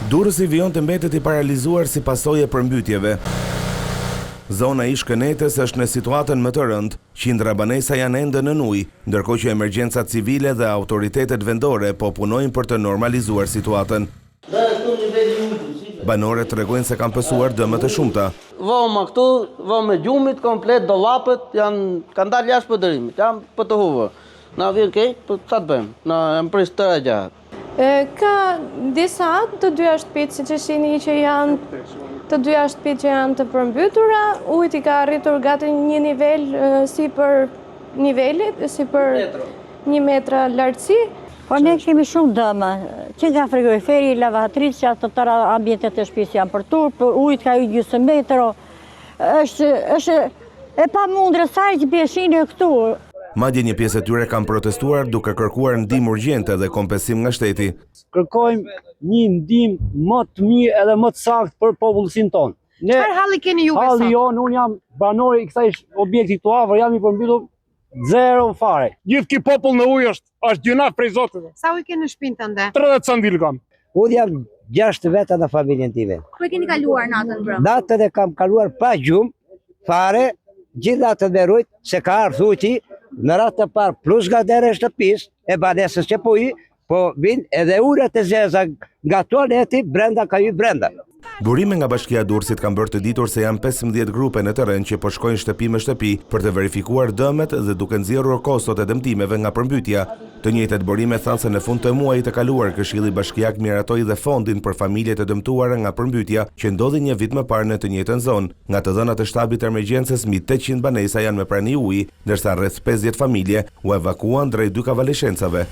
Durrësi Vionte mbetet i paralizuar si pasojë e përmbytjeve. Zona e Ish-Kënetës është në situatën më të rëndë, qindra banesa janë ende në ujë, ndërkohë që emergjencat civile dhe autoritetet vendore po punojnë për të normalizuar situatën. Banorët tregojnë se kanë pësuar dëmë të shumta. Voma këtu, voma gjumit komplet, dollapët kanë dalë jashtë përdorimit, janë për të huvë. Na vjen keq, po çfarë të bëjmë? Na më pres tëra gjatë. Ka disa të dyja shtëpitë, siç e shihni që janë të dyja shtëpitë që janë të përmbytura, ujit i ka arritur gati një nivel sipër nivelit, sipër 1 metra lartësi. Po ne kemi shumë dëmë, që nga frigoriferi, lavatriç, që të tëra ambjentet e shtëpisë janë për turp, ujit ka hyrë gjysmë metro. Është e pamundre sa që bjeshin e këtu. Madje një pjesë e tyre kanë protestuar duke kërkuar ndihmë urgjente dhe kompensim nga shteti. Kërkojmë një ndihmë më të mirë edhe më të saktë për popullsinë tonë. Çfarë halli keni ju sot? Halli jonë, unë jam banori i kësaj objekti këtu afër, jam i përmbytur zero fare. Gjithë ky popull në ujë është gjynaf prej Zotit. Sa ujë keni në shtëpinë tënde? 30 candil kam. Unë jam 6 veta në familjen time. Ku e keni kaluar natën brëm? Natën e kam kaluar pa gjumë, fare, gjithë natën me rujt, se ka ardhur uji, në ratë të parë plus nga dera e shtëpisë, e banesës që po i, po vinë edhe uret e zeza nga toaleti, brenda ka hyrë brenda. Burime nga Bashkia e Durrësit kanë bërë të ditur se janë 15 grupe në terren që po shkojnë shtëpi me shtëpi për të verifikuar dëmet dhe duke nxjerrur kostot e dëmtimeve nga përmbytja. Të njëjtat burime thanë se në fund të muajit të kaluar Këshilli Bashkiak miratoi dhe fondin për familjet e dëmtuara nga përmbytja që ndodhi një vit më parë në të njëjtën zonë. Nga të dhënat e shtabit të emergjencës, mbi 800 banesa janë me prani uji, ndërsa rreth 50 familje u evakuan drejt 2 kavaleshencave.